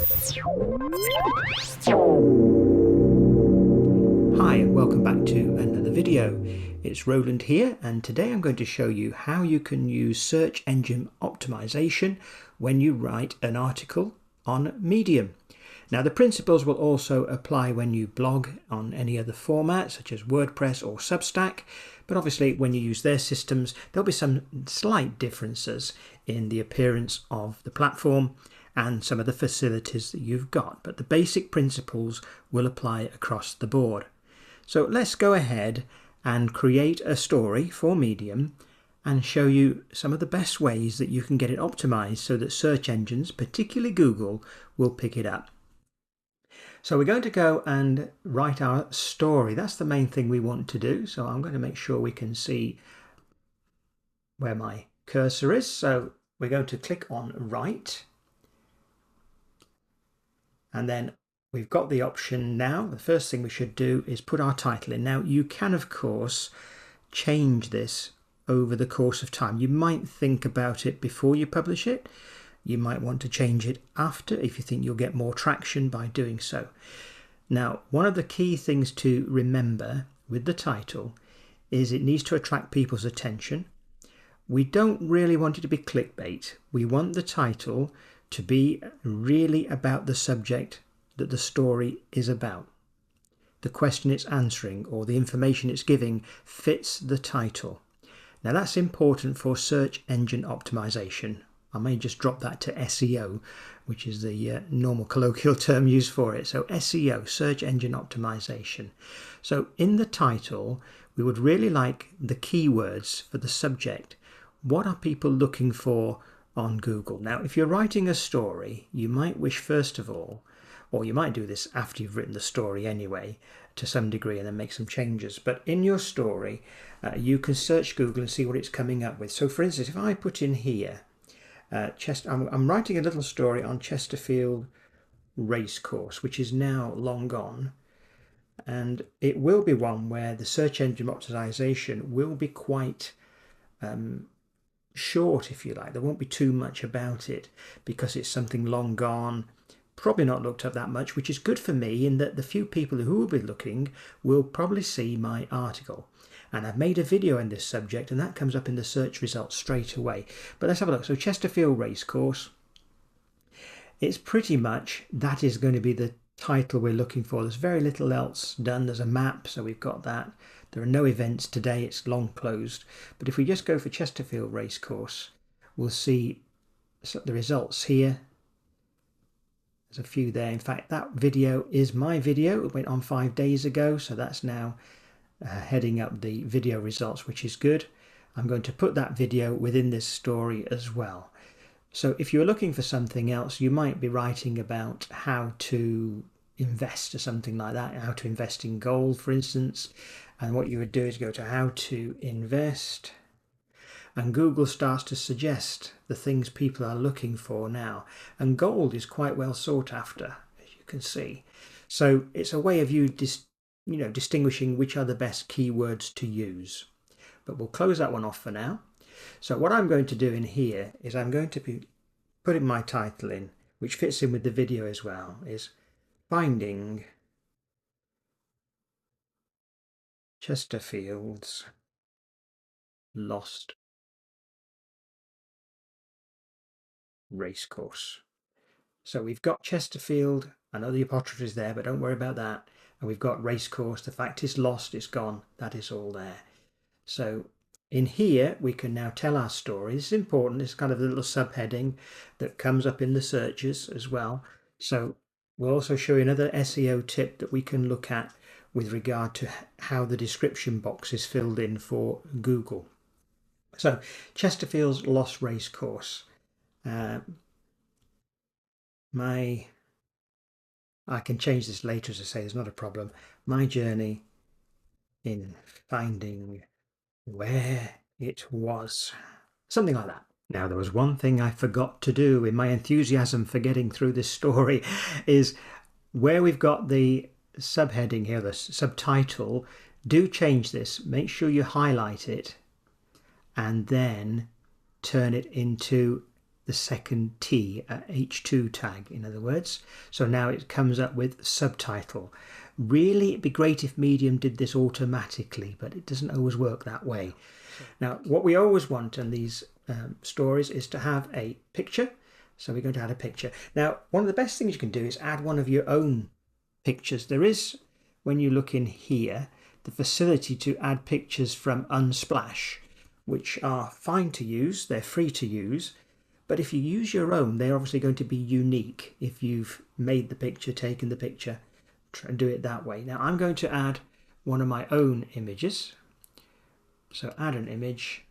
Hi and welcome back to another video. It's Roland here, and today I'm going to show you how you can use search engine optimization when you write an article on Medium. Now the principles will also apply when you blog on any other format such as WordPress or Substack, but obviously when you use their systems there'll be some slight differences in the appearance of the platform and some of the facilities that you've got, but the basic principles will apply across the board. So let's go ahead and create a story for Medium and show you some of the best ways that you can get it optimized so that search engines, particularly Google, will pick it up. So we're going to go and write our story. That's the main thing we want to do. So I'm going to make sure we can see where my cursor is. So we're going to click on write. And then we've got the option now. The first thing we should do is put our title in. Now you can of course change this over the course of time. You might think about it before you publish it. You might want to change it after if you think you'll get more traction by doing so. Now, one of the key things to remember with the title is it needs to attract people's attention. We don't really want it to be clickbait. We want the title to be really about the subject that the story is about. The question it's answering or the information it's giving fits the title. Now that's important for search engine optimization. I may just drop that to SEO, which is the normal colloquial term used for it. So SEO, search engine optimization. So in the title, we would really like the keywords for the subject. What are people looking for on Google? Now, if you're writing a story, you might wish first of all, or you might do this after you've written the story anyway, to some degree, and then make some changes. But in your story, you can search Google and see what it's coming up with. So for instance, if I put in here, I'm writing a little story on Chesterfield Racecourse, which is now long gone, and it will be one where the search engine optimization will be quite short, if you like. There won't be too much about it because it's something long gone, probably not looked up that much, which is good for me in that the few people who will be looking will probably see my article. And I've made a video on this subject and that comes up in the search results straight away. But let's have a look. So Chesterfield Racecourse, it's pretty much, that is going to be the title we're looking for. There's very little else done. There's a map, so we've got that. There are no events today, it's long closed. But if we just go for Chesterfield Racecourse, we'll see the results here. There's a few there. In fact, that video is my video. It went on 5 days ago, so that's now heading up the video results, which is good. I'm going to put that video within this story as well. So if you're looking for something else, you might be writing about how to invest or something like that, how to invest in gold, for instance. And what you would do is go to how to invest, and Google starts to suggest the things people are looking for now. And gold is quite well sought after, as you can see. So it's a way of you distinguishing which are the best keywords to use. But we'll close that one off for now. So what I'm going to do in here is I'm going to be putting my title in, which fits in with the video as well, is Finding Chesterfield's Lost Racecourse. So we've got Chesterfield, I know the apostrophe is there, but don't worry about that. And we've got Racecourse, the fact it's lost, it's gone, that is all there. So in here we can now tell our story. This is important, it's kind of a little subheading that comes up in the searches as well. So we'll also show you another SEO tip that we can look at with regard to how the description box is filled in for Google. So Chesterfield's Lost Racecourse. I can change this later, as I say, there's not a problem. My journey in finding where it was. Something like that. Now, there was one thing I forgot to do in my enthusiasm for getting through this story is where we've got the subheading here, the subtitle, do change this. Make sure you highlight it and then turn it into the second T, H2 tag, in other words. So now it comes up with subtitle. Really, it'd be great if Medium did this automatically, but it doesn't always work that way. Now, what we always want in these stories is to have a picture. So we're going to add a picture. Now, one of the best things you can do is add one of your own pictures. There is, when you look in here, the facility to add pictures from Unsplash, which are fine to use, they're free to use, but if you use your own, they're obviously going to be unique. If you've made the picture, taken the picture, try and do it that way. Now I'm going to add one of my own images. So add an image,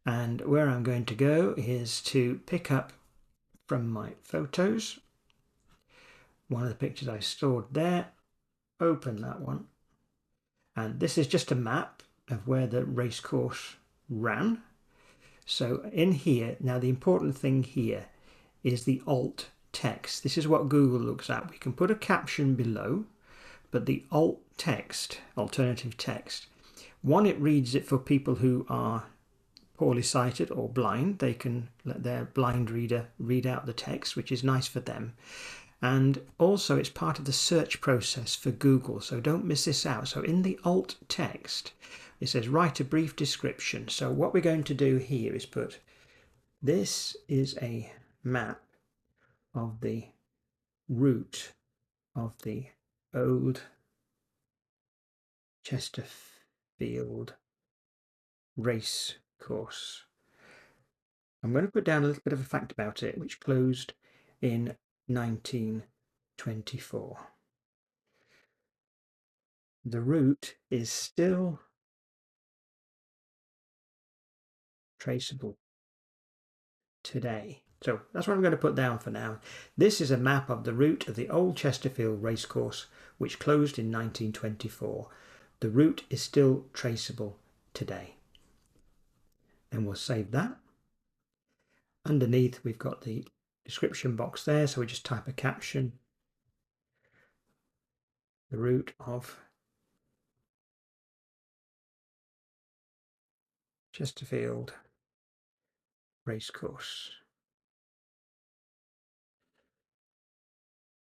and where I'm going to go is to pick up from my photos one of the pictures I stored there, open that one, and this is just a map of where the racecourse ran. So in here, now the important thing here is the alt text. This is what Google looks at. We can put a caption below, but the alt text, alternative text, one, it reads it for people who are poorly sighted or blind. They can let their blind reader read out the text, which is nice for them. And also it's part of the search process for Google, so don't miss this out. So in the alt text, it says write a brief description. So what we're going to do here is put, this is a map of the route of the old Chesterfield race course. I'm going to put down a little bit of a fact about it, which closed in 1924. The route is still traceable today. So that's what I'm going to put down for now. This is a map of the route of the old Chesterfield racecourse, which closed in 1924. The route is still traceable today. And we'll save that. Underneath, we've got the description box there, so we just type a caption. The route of Chesterfield racecourse.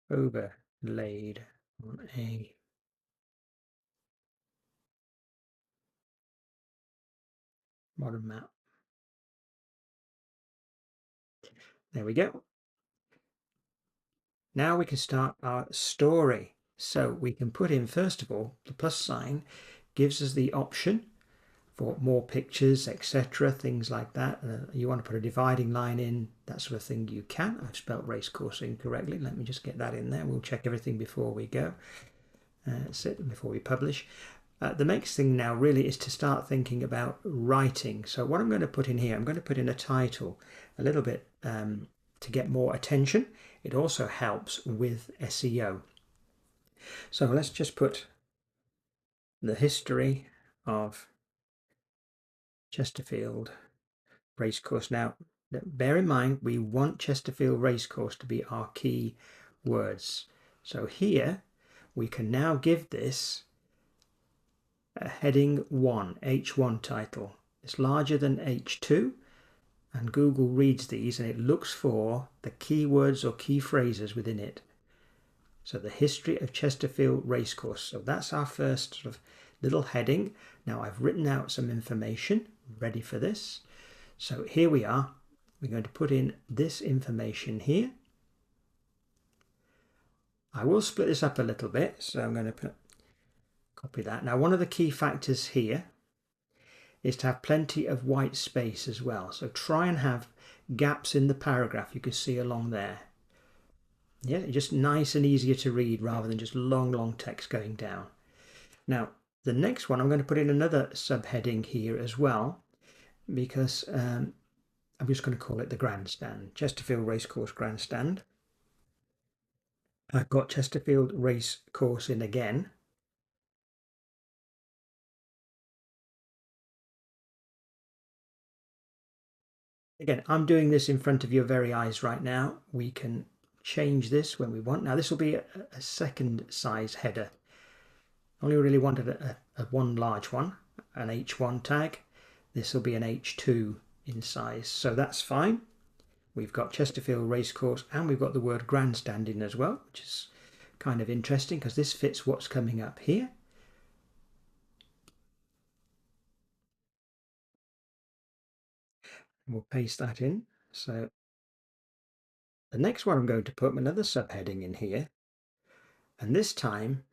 Overlaid on a modern map. There we go. Now we can start our story. So we can put in, first of all, the plus sign gives us the option for more pictures, etc., things like that. You want to put a dividing line in, that sort of thing, you can. I've spelt racecourse incorrectly. Let me just get that in there. We'll check everything before we go. That's it, before we publish. The next thing now really is to start thinking about writing. So what I'm going to put in here, I'm going to put in a title a little bit to get more attention. It also helps with SEO. So let's just put the history of Chesterfield racecourse. Now, bear in mind, we want Chesterfield racecourse to be our key words. So here we can now give this a heading 1, H1 title. It's larger than H2, and Google reads these and it looks for the keywords or key phrases within it. So the history of Chesterfield racecourse. So that's our first sort of little heading. Now I've written out some information ready for this. So here we are. We're going to put in this information here. I will split this up a little bit. So I'm going to copy that. Now one of the key factors here is to have plenty of white space as well. So try and have gaps in the paragraph you can see along there. Yeah, just nice and easier to read rather than just long text going down. Now, the next one, I'm going to put in another subheading here as well, because I'm just going to call it the grandstand, Chesterfield Racecourse Grandstand. I've got Chesterfield Racecourse in again. Again, I'm doing this in front of your very eyes right now. We can change this when we want. Now this will be a second size header. I only really wanted a one large one, an H1 tag. This will be an H2 in size, so that's fine. we've got Chesterfield Racecourse, and we've got the word grandstanding as well, which is kind of interesting because this fits what's coming up here. We'll paste that in. So the next one I'm going to put another subheading in here, and this time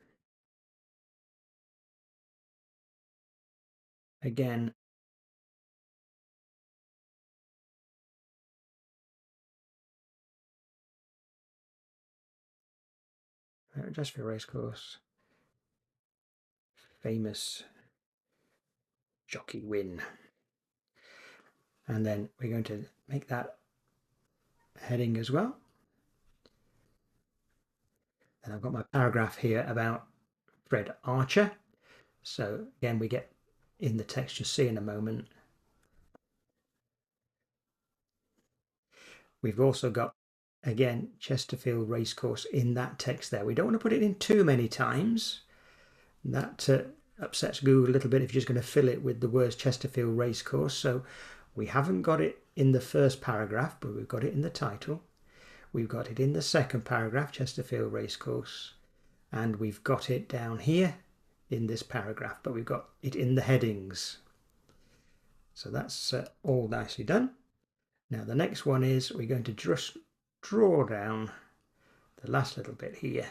again just for Racecourse, famous jockey win. And then we're going to make that heading as well. And I've got my paragraph here about Fred Archer. So again, we get in the text, you'll see in a moment. We've also got, again, Chesterfield Racecourse in that text there. We don't want to put it in too many times. That upsets Google a little bit if you're just going to fill it with the words Chesterfield Racecourse. So we haven't got it in the first paragraph, but we've got it in the title. We've got it in the second paragraph, Chesterfield Racecourse, and we've got it down here in this paragraph, but we've got it in the headings. So that's all nicely done. Now the next one is we're going to just draw down the last little bit here.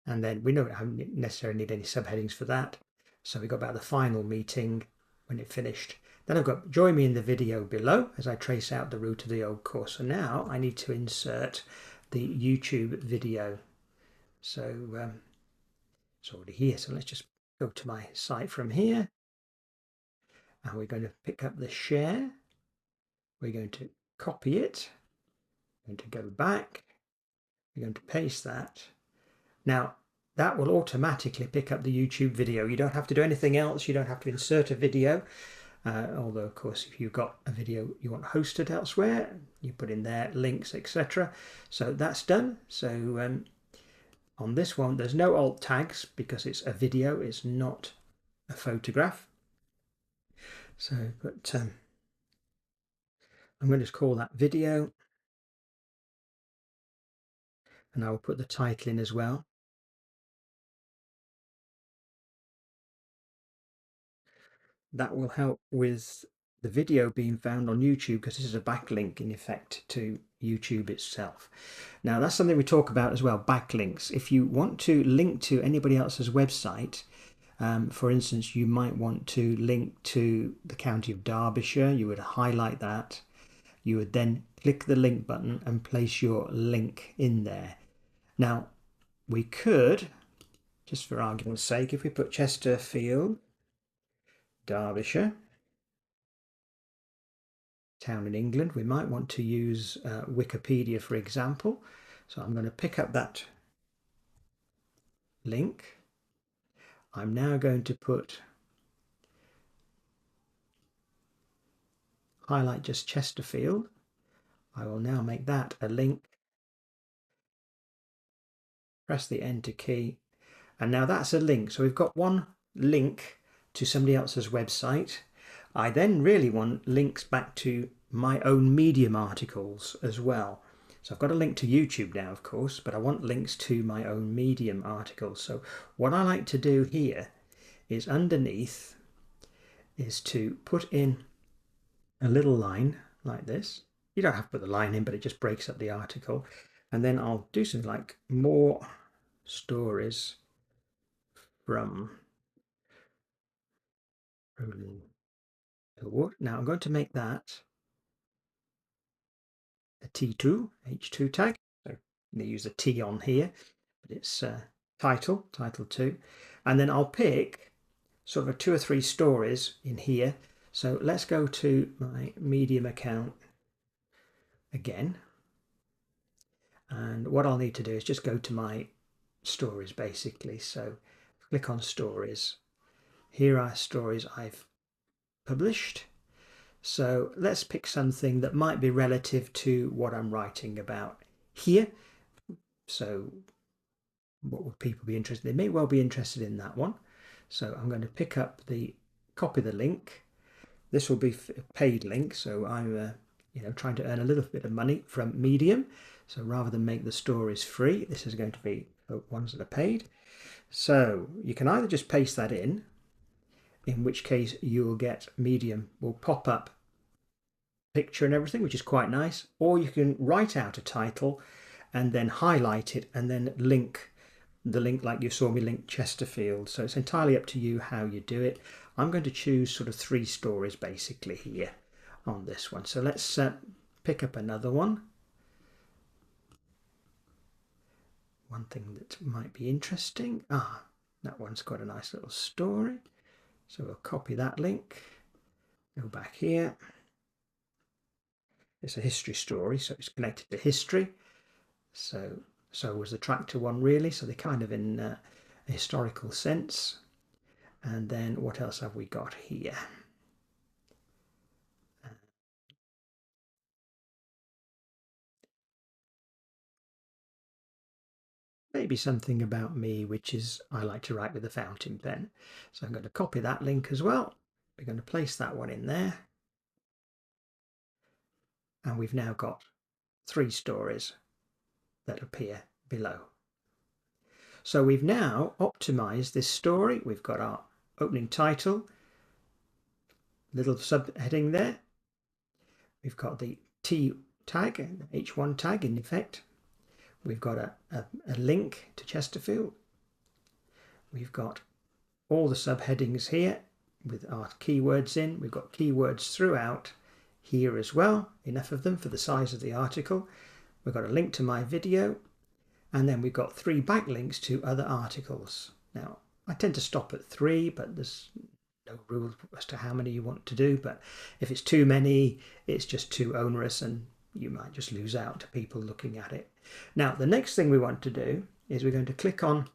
And then we don't necessarily need any subheadings for that. So we got about the final meeting when it finished. Then I've got join me in the video below as I trace out the route of the old course. So now I need to insert the YouTube video. So it's already here. So let's just go to my site from here. And we're going to pick up the share. We're going to copy it. We're going to go back. We're going to paste that. Now, that will automatically pick up the YouTube video. You don't have to do anything else. You don't have to insert a video. Although, of course, if you've got a video you want hosted elsewhere, you put in there links, etc. So that's done. So on this one, there's no alt tags because it's a video. It's not a photograph. So, but I'm going to just call that video. And I will put the title in as well. That will help with the video being found on YouTube because this is a backlink in effect to YouTube itself. Now that's something we talk about as well, backlinks. If you want to link to anybody else's website, for instance, you might want to link to the county of Derbyshire, you would highlight that. You would then click the link button and place your link in there. Now we could, just for argument's sake, if we put Chesterfield, Derbyshire, town in England, we might want to use Wikipedia for example. So I'm going to pick up that link. I'm now going to highlight just Chesterfield. I will now make that a link. Press the enter key. And now that's a link. So we've got one link to somebody else's website. I then really want links back to my own Medium articles as well. So I've got a link to YouTube now, of course, but I want links to my own Medium articles. So what I like to do here is underneath is to put in a little line like this. You don't have to put the line in, but it just breaks up the article. And then I'll do something like more stories from Now I'm going to make that a T2, H2 tag. So they use a T on here, but it's title 2. And then I'll pick sort of 2 or 3 stories in here. So let's go to my Medium account again. And what I'll need to do is just go to my stories basically. So click on stories. Here are stories I've published. So let's pick something that might be relative to what I'm writing about here. So what would people be interested in? They may well be interested in that one. So I'm going to copy the link. This will be a paid link, so I'm trying to earn a little bit of money from Medium. So rather than make the stories free, this is going to be ones that are paid. So you can either just paste that in which case you'll get Medium will pop up picture and everything, which is quite nice, or you can write out a title and then highlight it and then link the link like you saw me link Chesterfield. So it's entirely up to you how you do it. I'm going to choose sort of 3 stories basically here on this one. So let's pick up another one. One thing that might be interesting. That one's got a nice little story. So we'll copy that link, go back here. It's a history story, so it's connected to history. So was the tractor one really. So they're kind of in a historical sense. And then what else have we got here? Maybe something about me, which is I like to write with a fountain pen. So I'm going to copy that link as well. We're going to place that one in there. And we've now got 3 stories that appear below. So we've now optimized this story. We've got our opening title, little subheading there. We've got the T tag, H1 tag in effect. We've got a link to Chesterfield. We've got all the subheadings here with our keywords in. We've got keywords throughout here as well, enough of them for the size of the article. We've got a link to my video, and then we've got 3 backlinks to other articles. Now, I tend to stop at 3, but there's no rule as to how many you want to do. But if it's too many, it's just too onerous and you might just lose out to people looking at it. Now, the next thing we want to do is we're going to click on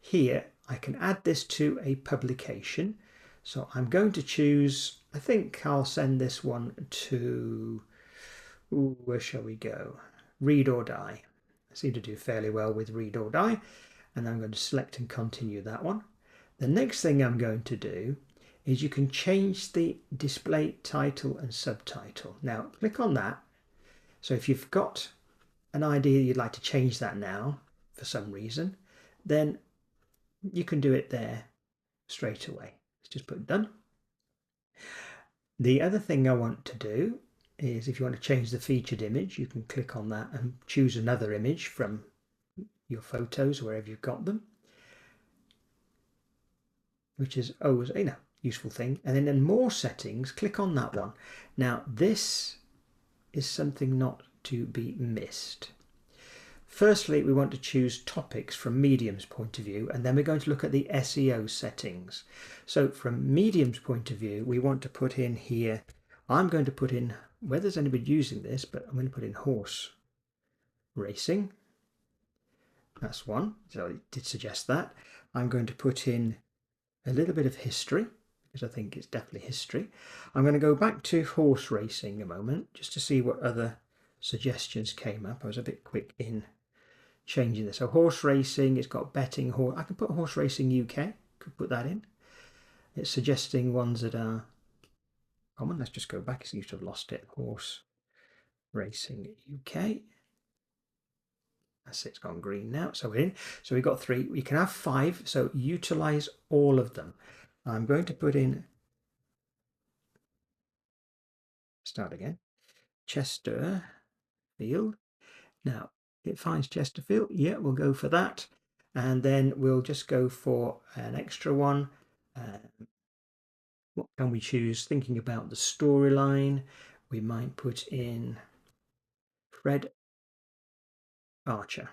here. I can add this to a publication. So I'm going to choose, I think I'll send this one to, where shall we go? Read or Die. I seem to do fairly well with Read or Die. And I'm going to select and continue that one. The next thing I'm going to do is you can change the display title and subtitle. Now, click on that. So if you've got an idea you'd like to change that now for some reason, then you can do it there straight away. Let's just put done. The other thing I want to do is if you want to change the featured image, you can click on that and choose another image from your photos, wherever you've got them, which is always a useful thing. And then in more settings, click on that one. Now, this is something not to be missed. Firstly, we want to choose topics from Medium's point of view, and then we're going to look at the SEO settings. So from Medium's point of view, we want to put in here, I'm going to put in, whether there's anybody using this, but I'm going to put in horse racing. That's one, so it did suggest that. I'm going to put in a little bit of history, because I think it's definitely history. I'm going to go back to horse racing a moment, just to see what other suggestions came up. I was a bit quick in changing this. So horse racing, it's got betting. I can put horse racing UK, could put that in. It's suggesting ones that are common. Let's just go back, it seems to have lost it. Horse racing UK. That's it, it's gone green now. So we're in. So we've got 3. We can have 5, so utilize all of them. I'm going to put in, start again, Chesterfield. Now, it finds Chesterfield. Yeah, we'll go for that. And then we'll just go for an extra one. What can we choose? Thinking about the storyline, we might put in Fred Archer.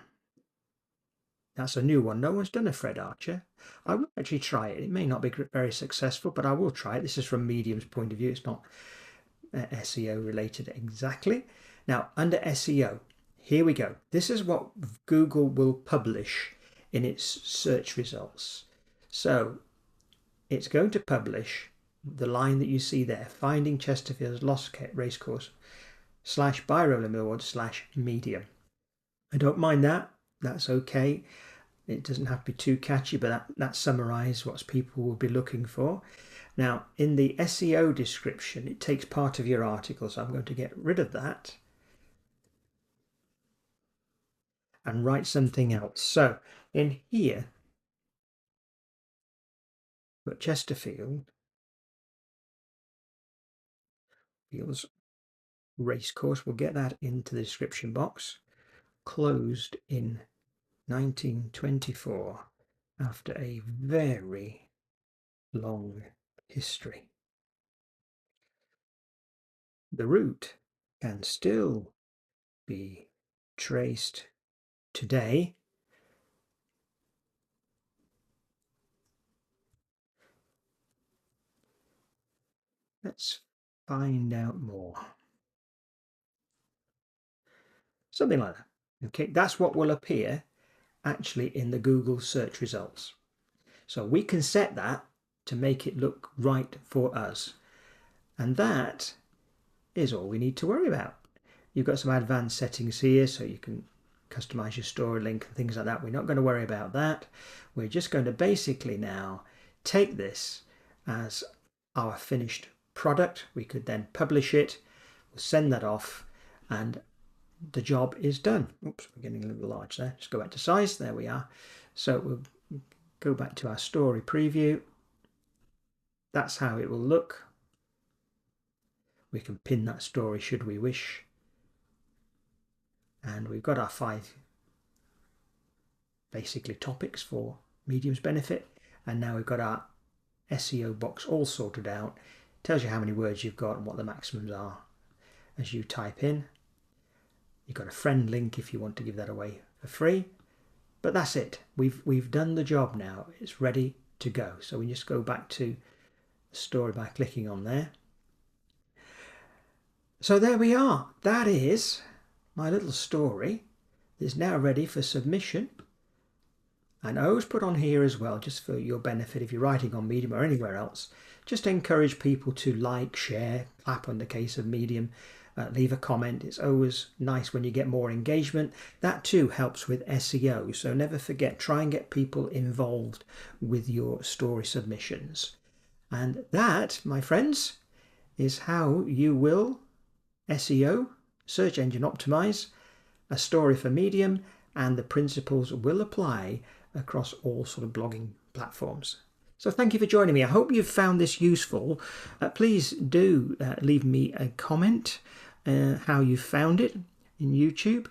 That's a new one. No one's done a Fred Archer. I will actually try it. It may not be very successful, but I will try it. This is from Medium's point of view. It's not SEO related exactly. Now, under SEO, here we go. This is what Google will publish in its search results. So it's going to publish the line that you see there, finding Chesterfield's Lost Racecourse / by Roland Millward / Medium. I don't mind that. That's okay. It doesn't have to be too catchy, but that summarizes what people will be looking for. Now, in the SEO description, it takes part of your article, so I'm going to get rid of that and write something else. So in here, put Chesterfield Fields Racecourse. We'll get that into the description box. Closed in 1924 after a very long history. The route can still be traced today. Let's find out more. Something like that. Okay, that's what will appear actually in the Google search results. So we can set that to make it look right for us. And that is all we need to worry about. You've got some advanced settings here, so you can customize your story link and things like that. We're not going to worry about that. We're just going to basically now take this as our finished product. We could then publish it, we'll send that off, and the job is done. Oops, we're getting a little large there. Just go back to size. There we are. So we'll go back to our story preview. That's how it will look. We can pin that story should we wish. And we've got our 5 basically topics for Medium's benefit. And now we've got our SEO box all sorted out. It tells you how many words you've got and what the maximums are as you type in. You've got a friend link if you want to give that away for free. But that's it. We've done the job now. It's ready to go. So we just go back to the story by clicking on there. So there we are. That is my little story. It's now ready for submission. And I always put on here as well, just for your benefit, if you're writing on Medium or anywhere else, just encourage people to like, share, clap on the case of Medium, leave a comment. It's always nice when you get more engagement. That too helps with SEO. So never forget, try and get people involved with your story submissions. And that, my friends, is how you will SEO, search engine optimize, a story for Medium, and the principles will apply across all sort of blogging platforms. So thank you for joining me. I hope you've found this useful. Please do leave me a comment how you found it in YouTube.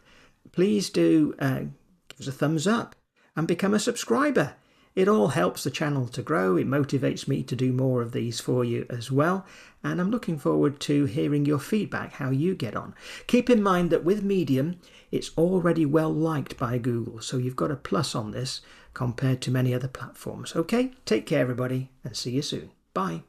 Please do give us a thumbs up and become a subscriber. It all helps the channel to grow. It motivates me to do more of these for you as well. And I'm looking forward to hearing your feedback, how you get on. Keep in mind that with Medium, it's already well liked by Google. So you've got a plus on this compared to many other platforms. Okay, take care everybody and see you soon. Bye.